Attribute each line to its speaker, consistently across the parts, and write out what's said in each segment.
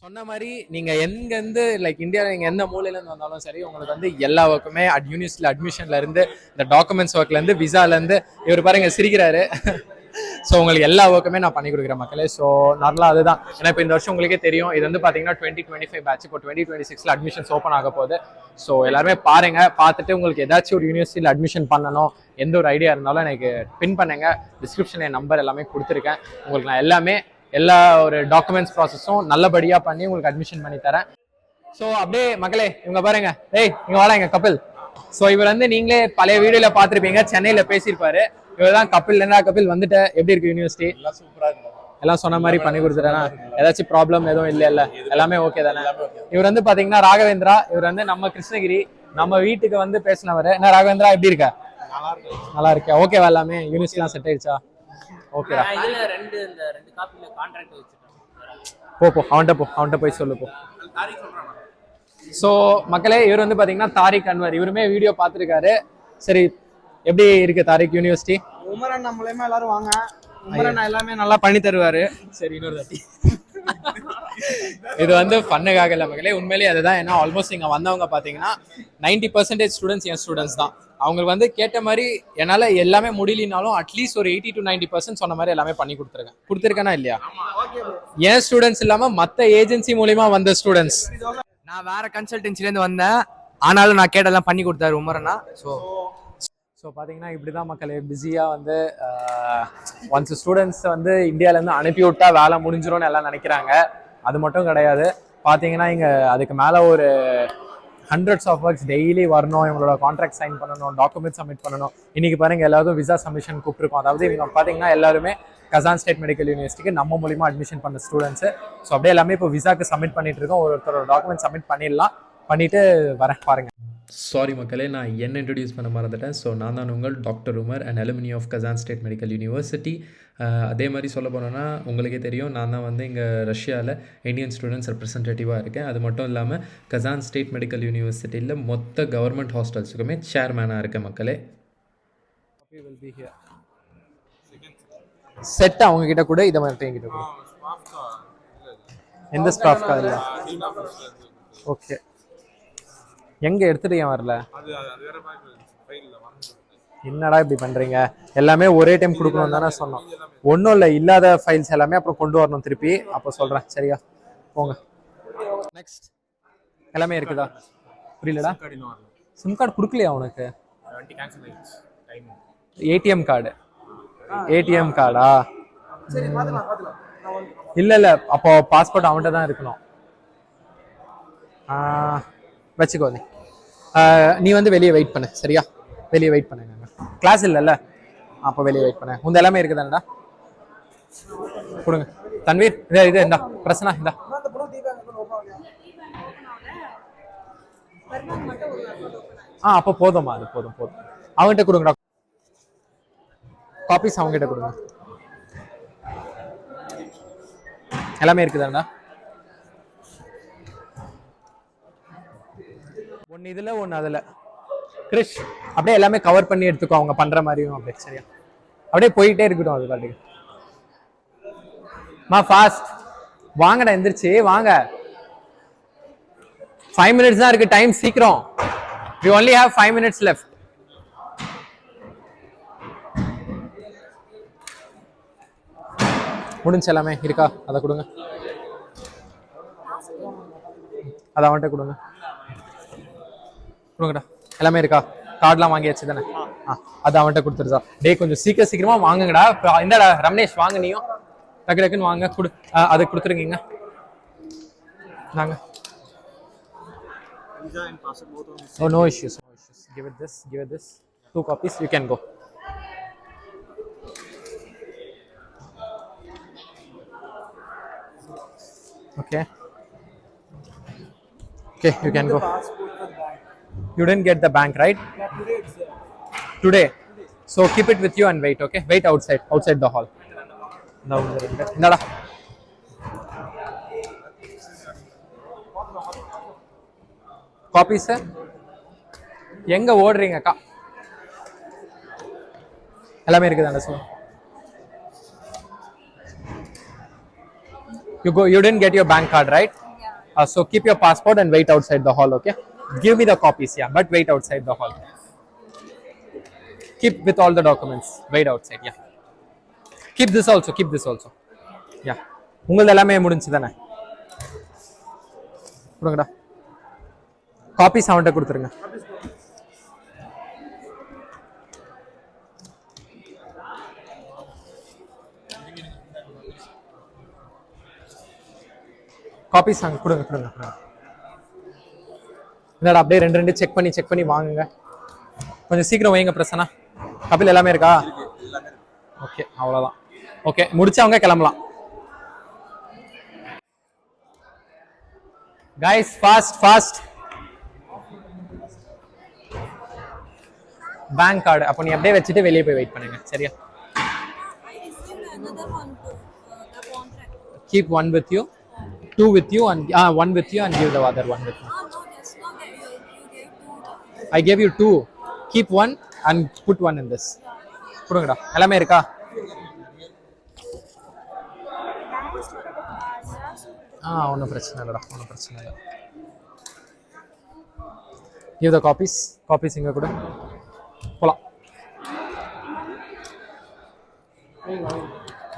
Speaker 1: சொன்ன மாதிரி நீங்க எங்கேருந்து லைக் இந்தியாவில் நீங்க எந்த மூலையிலேருந்து வந்தாலும் சரி உங்களுக்கு வந்து எல்லா ஒர்க்குமே யூனிவர்சிட்டியில் அட்மிஷன்ல இருந்து இந்த டாக்குமெண்ட்ஸ் ஒர்க்ல இருந்து விசால இருந்து இவர் பாருங்க சிரிக்கிறாரு. ஸோ உங்களுக்கு எல்லா ஒர்க்குமே நான் பண்ணி கொடுக்குறேன் மக்களே. ஸோ நார்மலாக அதுதான். ஏன்னா இப்போ இந்த வருஷம் உங்களுக்கே தெரியும் இது வந்து பார்த்தீங்கன்னா 2025 பேட்ச், இப்போ 2026 அட்மிஷன்ஸ் ஓப்பன் ஆக போகுது. ஸோ எல்லாருமே பாருங்க, பார்த்துட்டு உங்களுக்கு ஏதாச்சும் ஒரு யூனிவர்சிட்டியில் அட்மிஷன் பண்ணணும் எந்த ஒரு ஐடியா இருந்தாலும் எனக்கு பின் பண்ணுங்க. டிஸ்கிரிப்ஷன் என் நம்பர் எல்லாமே கொடுத்துருக்கேன். உங்களுக்கு நான் எல்லா ஒரு டாக்குமெண்ட்ஸ் ப்ராசஸும் நல்லபடியாக பண்ணி உங்களுக்கு அட்மிஷன் பண்ணி தரேன். ஸோ அப்படியே மக்களே இவங்க பாருங்க, இங்க வாடா எங்க கபில். ஸோ இவர் வந்து நீங்களே பழைய வீடியோல பார்த்துருப்பீங்க, சென்னையில பேசியிருப்பாரு. இவர் தான் கபில். என்ன கபில் வந்துட்டு எப்படி இருக்கு யூனிவர்சிட்டி? எல்லாம் சொன்ன மாதிரி பண்ணி கொடுத்துட்டேன்னா ஏதாச்சும் ப்ராப்ளம் எதுவும் இல்ல எல்லாமே ஓகே தானே? இவர் வந்து பாத்தீங்கன்னா ராகவேந்திரா. இவர் வந்து நம்ம கிருஷ்ணகிரி நம்ம வீட்டுக்கு வந்து பேசினவர். என்ன ராகவேந்திரா எப்படி இருக்க? நல்லா இருக்கா? ஓகேவா? எல்லாமே யூனிவர்சிட்டிலாம் செட் ஆயிடுச்சா? ஓகேடா. போ அவன்கிட்ட போய் சொல்லு போ. ஸோ மக்களே இவர் வந்து பாத்தீங்கன்னா தாரிக் அன்வர். இவருமே வீடியோ பார்த்துருக்காரு. சரி எப்படி இருக்கு தாரிக் யூனிவர்சிட்டி?
Speaker 2: உமரன் மூலமா எல்லாரும் வாங்க. உமரன் எல்லாமே நல்லா பண்ணி தருவாரு.
Speaker 1: சரி இன்னொரு தாட்டி இது வந்து ஃபன்னுக்காக இல்லை மக்களே, உண்மையிலேயே அதுதான். ஏன்னா ஆல்மோஸ்ட் இங்கே வந்தவங்க பார்த்தீங்கன்னா 90% ஸ்டூடெண்ட்ஸ் என் ஸ்டூடெண்ட்ஸ் தான். அவங்களுக்கு வந்து கேட்ட மாதிரி என்னால் எல்லாமே முடியலனாலும் அட்லீஸ்ட் ஒரு 80 to 90% சொன்ன மாதிரி எல்லாமே பண்ணி கொடுத்துருக்கேனா இல்லையா? என் ஸ்டூடெண்ட்ஸ் இல்லாமல் மற்ற ஏஜென்சி மூலியமா வந்த ஸ்டூடெண்ட்ஸ்.
Speaker 2: நான் வேற கன்சல்டன்சிலேருந்து வந்தேன், ஆனாலும் நான் கேட்டெல்லாம் பண்ணி கொடுத்தாரு உமரனா.
Speaker 1: ஸோ பார்த்தீங்கன்னா இப்படி தான் மக்களே பிஸியாக வந்து ஒன்ஸ் ஸ்டூடெண்ட்ஸ் வந்து இந்தியாவிலேருந்து அனுப்பி விட்டா வேலை முடிஞ்சிடும்னு எல்லாம் நினைக்கிறாங்க. அது மட்டும் கிடையாது. பார்த்தீங்கன்னா இங்கே அதுக்கு மேலே ஒரு ஹண்ட்ரட்ஸ் ஆஃப் ஒர்க்ஸ் டெய்லி வரணும். இவங்களோட கான்ட்ராக்ட் சைன் பண்ணணும், டாக்குமெண்ட் சப்மிட் பண்ணணும். இன்னைக்கு பாருங்க எல்லாரும் விசா சப்மிஷன் கூப்பிட்டுருக்கோம். அதாவது இவங்க பார்த்தீங்கன்னா எல்லாருமே கசான் ஸ்டேட் மெடிக்கல் யூனிவர்சிட்டிக்கு நம்ம மூலியமாக அட்மிஷன் பண்ண ஸ்டூடெண்ட்ஸ். ஸோ அப்படியே எல்லாமே இப்போ விசாக்கு சப்மிட் பண்ணிட்டு இருக்கோம். ஒருத்தரோட டாக்குமெண்ட் சப்மிட் பண்ணிடலாம். பண்ணிட்டு வரேன் பாருங்க.
Speaker 3: சாரி மக்களே, நான் என்ன இன்ட்ரடியூஸ் பண்ண மறந்துட்டேன். ஸோ நான் தான் உங்கள் doctor Umar, and alumni of Kazan state medical university. அதே மாதிரி சொல்ல போனோன்னா உங்களுக்கே தெரியும், நான் தான் வந்து இங்கே ரஷ்யாவில் இந்தியன் ஸ்டூடெண்ட்ஸ் ரெப்ரசன்டேட்டிவாக இருக்கேன். அது மட்டும் இல்லாமல் கசான் ஸ்டேட் மெடிக்கல் யூனிவர்சிட்டியில் மொத்த கவர்மெண்ட் ஹாஸ்டல்ஸுக்குமே சேர்மேனாக இருக்கேன் மக்களே.
Speaker 1: செட் அவங்க கிட்ட கூட இதை மாதிரி கிட்ட கூட எந்த ஸ்டாஃப் கார்டு? ஓகே, எங்க எடுத்துட்டு ஏன் வரல? என்னடா இப்படி பண்றீங்க? எல்லாமே ஒரே டைம் கொடுக்கணும் தானே சொன்னோம். ஒன்றும் இல்லை, இல்லாத ஃபைல்ஸ் எல்லாமே அப்புறம் கொண்டு வரணும் திருப்பி. அப்போ சொல்றேன் சரியா? போங்க. நெக்ஸ்ட் எல்லாமே இருக்குதா? புரியலடா. சிம் கார்டு கொடுக்கலையா உனக்கு? ATM card. ஏடிஎம் கார்டா? இல்ல அப்போ பாஸ்போர்ட் அவன்கிட்ட தான் இருக்கணும். வச்சுக்கோ. நீ வந்து வெளியே வெயிட் பண்ணு சரியா? வெளியே வெயிட் பண்ணுங்க, கிளாஸ் இல்லைல்ல, அப்போ வெளியே வெயிட் பண்ண. உந்த எல்லாமே இருக்குதானடா? கொடுங்க தன்வீர். இது இந்தா பிரச்சனை இந்தா. அப்போ போதும்மா, அது போதும். அவங்ககிட்ட கொடுங்கடா காப்பீஸ், அவங்ககிட்ட கொடுங்க. எல்லாமே இருக்குதாண்டா? ஒன்று இதுல ஒன்று அதுல. கிரிஷ் அப்படியே எல்லாமே கவர் பண்ணி எடுத்துக்கோ, அவங்க பண்ற மாதிரியும் அப்படியே சரியா? அப்படியே போயிட்டே இருக்கட்டும் அது பாட்டுக்கு. ஃபாஸ்ட் வாங்கடா, எந்திரிச்சு வாங்க. 5 minutes தான் இருக்கு டைம், சீக்கிரம். we only have 5 minutes left. முடிஞ்சு எல்லாமே இருக்கா? அதை கொடுங்க. அதை அவன்கிட்ட கொடுங்கடா. எல்லாமே இருக்கா? கார்டுலாம் வாங்கியாச்சு தானே? அது அவன்கிட்ட கொடுத்துருச்சா? கொஞ்சம் சீக்கிரமா வாங்குங்கடா. இந்தடா ரமேஷ், வாங்க நீயும் டக்கு டக்குன்னு வாங்க. அதை கொடுத்துருங்க. நாங்க no issues. Give it this 2 copies. You can go. Okay, you can go. You didn't get the bank, right? Today. So keep it with you and wait, okay? Wait outside the hall. Nada. Copies sir? எங்க ஓடுறீங்க அக்கா? எல்லாமே இருக்குதானே? Sir you didn't get your bank card, right? So keep your passport and wait outside the hall, okay? Give me the copies, yeah, but wait outside the hall. Keep with all the documents. Wait outside, yeah. Keep this also, keep this also. Yeah. உங்களது எல்லாமே முடிஞ்சு தானே? கொடுங்கடா. Copies அவன்கிட்ட கொடுத்துருங்க. Copies அங்கே கொடுங்க கொடுங்க. என்னடா அப்படியே ரெண்டு செக் பண்ணி வாங்குங்க. கொஞ்சம் சீக்கிரம் வைங்க பிரசனா. கபில் எல்லாமே இருக்கா? ஓகே, அவ்வளோதான். ஓகே, முடிச்சவங்க கிளம்பலாம். Guys fast. பேங்க் கார்டு அப்போ நீ அப்படியே வச்சுட்டு வெளியே போய் வெயிட் பண்ணுங்க, சரியா? Keep one with you, two with you, and one with you, and give the other one with me. I gave you two. Keep one and put one in this. கொடுங்கடா. எல்லாமே இருக்கா? ஒன்றும் பிரச்சனை இல்லைடா, ஒன்றும் பிரச்சனை இல்லை. Give the copies இங்கே கொடு. போலாம்.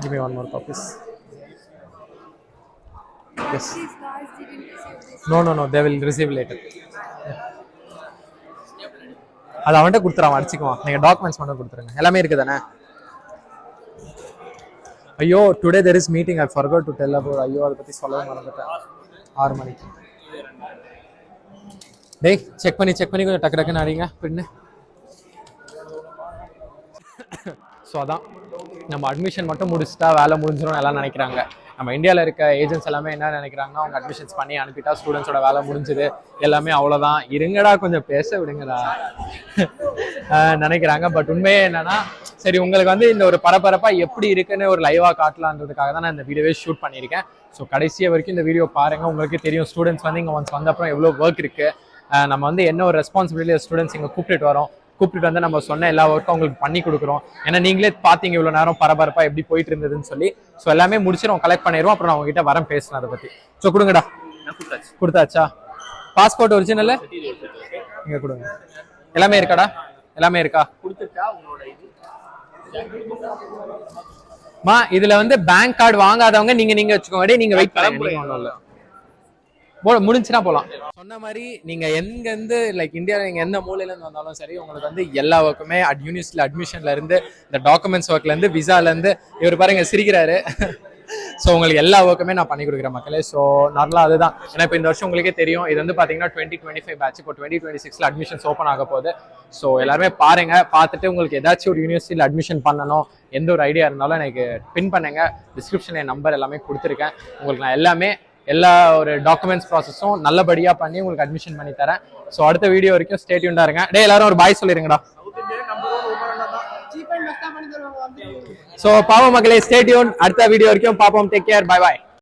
Speaker 1: Give me one more copies. Yes. No, they will receive later. அது அவன்கிட்ட கொடுத்துறான், அடிச்சுக்குவான். நீங்கள் டாக்குமெண்ட்ஸ் மட்டும் கொடுத்துருங்க. எல்லாமே இருக்குது தானே? ஐயோ, today there is meeting. I forgot to tell about. ஐயோ, அதை பற்றி சொல்லவே மறந்துட்டேன். 6 மணிக்கு. டேய், செக் பண்ணி கொஞ்சம் டக்குன்னு அடிங்க பின்னு. ஸோ அதான் நம்ம அட்மிஷன் மட்டும் முடிச்சுட்டா வேலை முடிஞ்சிடும் எல்லாம் நினைக்கிறாங்க. நம்ம இந்தியாவில் இருக்க ஏஜென்ட்ஸ் எல்லாமே என்ன நினைக்கிறாங்கன்னா, அவங்க அட்மிஷன்ஸ் பண்ணி அனுப்பிட்டா ஸ்டூடெண்ட்ஸோட வேலை முடிஞ்சுது, எல்லாமே அவ்வளோதான், இருங்கடா கொஞ்சம் பேச விடுங்கடா நினைக்கிறாங்க. பட் உண்மையே என்னன்னா, சரி உங்களுக்கு வந்து இந்த ஒரு பரபரப்பாக எப்படி இருக்குன்னு ஒரு லைவாக காட்டலான்றதுக்காக தான் நான் இந்த வீடியோவே ஷூட் பண்ணியிருக்கேன். ஸோ கடைசியாக வரைக்கும் இந்த வீடியோ பாருங்கள், உங்களுக்கு தெரியும் ஸ்டூடெண்ட்ஸ் வந்து இங்கே ஒன்ஸ் வந்த அப்புறம் எவ்வளோ ஒர்க் இருக்குது. நம்ம வந்து என்ன ஒரு ரெஸ்பான்சிபிலிட்டி ஸ்டூடெண்ட்ஸ் இங்கே கூப்பிட்டு வந்து நம்ம சொன்ன எல்லா ஒர்க்கும் உங்களுக்கு பண்ணி கொடுக்குறோம். ஏன்னா நீங்களே பார்த்தீங்க இவ்வளோ நேரம் பரபரப்பாக எப்படி போயிட்டு இருந்ததுன்னு சொல்லி. ஸோ எல்லாமே முடிச்சிடும், கலெக்ட் பண்ணிடுவோம். அப்புறம் நான் உங்ககிட்ட வரேன் பேசணும் அதை பற்றி. ஸோ கொடுங்கடா. கொடுத்தாச்சா? பாஸ்போர்ட் ஒரிஜினல் இங்கே கொடுங்க. எல்லாமே இருக்காடா? எல்லாமே இருக்கா? மா இதுல வந்து பேங்க் கார்டு வாங்காதவங்க நீங்க வச்சுக்கோங்க. நீங்க வெயிட் பண்ணுங்க, முடிஞ்சுனா போலாம். சொன்ன மாதிரி நீங்க எங்க இருந்து லைக் இந்தியாவில் நீங்க எந்த மூலையில இருந்து வந்தாலும் சரி, உங்களுக்கு வந்து எல்லா ஒர்க்குமே யூனிவர்சிட்டியில அட்மிஷன்ல இருந்து இந்த டாக்குமெண்ட்ஸ் ஒர்க்ல இருந்து விசால இருந்து இவர் பாருங்க சிரிக்கிறாரு. ஸோ உங்களுக்கு எல்லா ஒர்க்குமே நான் பண்ணி கொடுக்குறேன் மக்களே. ஸோ நார்மலாக அதுதான். ஏன்னா இப்போ இந்த வருஷம் உங்களுக்கே தெரியும், இது வந்து பார்த்தீங்கன்னா 2025 பேட்ச். இப்போ 2026 அட்மிஷன்ஸ் ஓப்பன் ஆக போகுது. ஸோ எல்லாருமே பாருங்க, பார்த்துட்டு உங்களுக்கு ஏதாச்சும் ஒரு யூனிவர்சிட்டியில் அட்மிஷன் பண்ணணும் எந்த ஒரு ஐடியா இருந்தாலும் எனக்கு பின் பண்ணுங்க. டிஸ்கிரிப்ஷன் என் நம்பர் எல்லாமே கொடுத்துருக்கேன். உங்களுக்கு நான் எல்லா ஒரு டாக்குமெண்ட்ஸ் ப்ராசஸும் நல்லபடியாக பண்ணி உங்களுக்கு அட்மிஷன் பண்ணி தரேன். ஸோ அடுத்த வீடியோ வரைக்கும் ஸ்டே டியூன்டா இருங்க. டே எல்லாரும் ஒரு பாய் சொல்லிருங்கடா. ஸோ பாவம் மக்களே, ஸ்டே டியூன். அடுத்த வீடியோ வரைக்கும் பார்ப்போம். Take care, bye bye.